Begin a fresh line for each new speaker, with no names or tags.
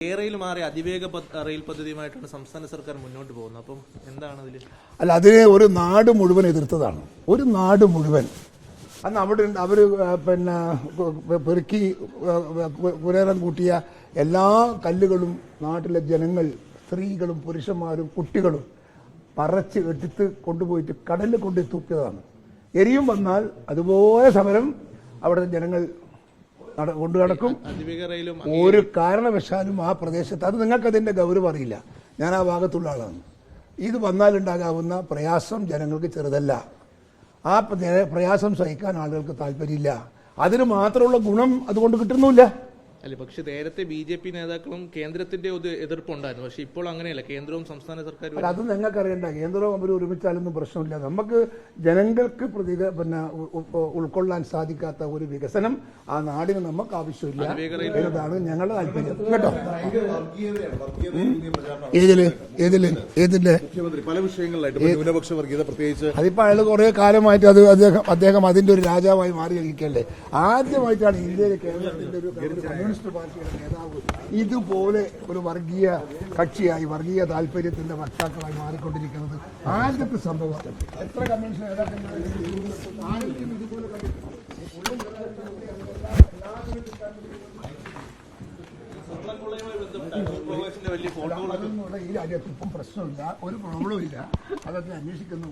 കേരളയിൽ മാറി അതിവേഗ റെയിൽ പദ്ധതിയുമായിട്ടാണ് സംസ്ഥാന സർക്കാർ മുന്നോട്ട് പോകുന്നത്. അപ്പം എന്താണ് അതിൽ?
അല്ല, അതിനെ ഒരു നാട് മുഴുവൻ എതിർത്തതാണ്. ഒരു നാട് മുഴുവൻ അന്ന് അവിടെ അവർ പിന്നെ പെറുക്കി പുരേറം കൂട്ടിയ എല്ലാ കല്ലുകളും നാട്ടിലെ ജനങ്ങൾ, സ്ത്രീകളും പുരുഷന്മാരും കുട്ടികളും പറച്ച് എടുത്ത് കൊണ്ടുപോയിട്ട് കടലിൽ കൊണ്ട് തൂക്കിയതാണ്. എരിയും വന്നാൽ അതുപോലെ സമരം അവിടെ ജനങ്ങൾ കൊണ്ടു നടക്കും. ഒരു കാരണവശാലും ആ പ്രദേശത്ത്, അത് നിങ്ങൾക്കതിന്റെ ഗൗരവം അറിയില്ല, ഞാൻ ആ ഭാഗത്തുള്ള ആളാണ്. ഇത് വന്നാലുണ്ടാകാവുന്ന പ്രയാസം ജനങ്ങൾക്ക് ചെറുതല്ല. ആ പ്രയാസം സഹിക്കാൻ ആളുകൾക്ക് താല്പര്യമില്ല. അതിന് മാത്രമുള്ള ഗുണം അതുകൊണ്ട് കിട്ടുന്നില്ല.
അല്ല, പക്ഷെ നേരത്തെ BJP നേതാക്കളും കേന്ദ്രത്തിന്റെ ഒരു എതിർപ്പുണ്ടായിരുന്നു. പക്ഷെ ഇപ്പോൾ അങ്ങനെയല്ല, കേന്ദ്രവും സംസ്ഥാന സർക്കാരും.
അത് നിങ്ങൾക്ക് അറിയണ്ട, കേന്ദ്രവും അവർ ഒരുമിച്ചാലൊന്നും പ്രശ്നമില്ല. നമുക്ക് ജനങ്ങൾക്ക് ഉൾക്കൊള്ളാൻ സാധിക്കാത്ത ഒരു വികസനം ആ നാടിന് നമുക്ക് ആവശ്യമില്ല എന്നതാണ് ഞങ്ങളുടെ താല്പര്യം. കേട്ടോ,
പല വിഷയങ്ങളിലായിട്ട് ന്യൂനപക്ഷ വർഗീയത പ്രത്യേകിച്ച്
അതിപ്പോ അയാൾ കുറെ കാലമായിട്ട് അദ്ദേഹം അതിന്റെ ഒരു രാജാവായി മാറിയിരിക്കല്ലേ. ആദ്യമായിട്ടാണ് ഇന്ത്യയിലെ കേരളത്തിന്റെ ഒരു കമ്മ്യൂണിസ്റ്റ് പാർട്ടിയുടെ നേതാവ് ഇതുപോലെ ഒരു വർഗീയ കക്ഷിയായി, വർഗീയ താല്പര്യത്തിന്റെ വക്താക്കളായി മാറിക്കൊണ്ടിരിക്കുന്നത്. ആദ്യത്തെ സംഭവം. എത്ര കമ്മ്യൂണിസ്റ്റ് നേതാക്കന്മാർ ഈ രാജ്യത്ത് ഇപ്പം പ്രശ്നമില്ല, ഒരു പ്രോബ്ലവും ഇല്ല. അതൊക്കെ അന്വേഷിക്കുന്ന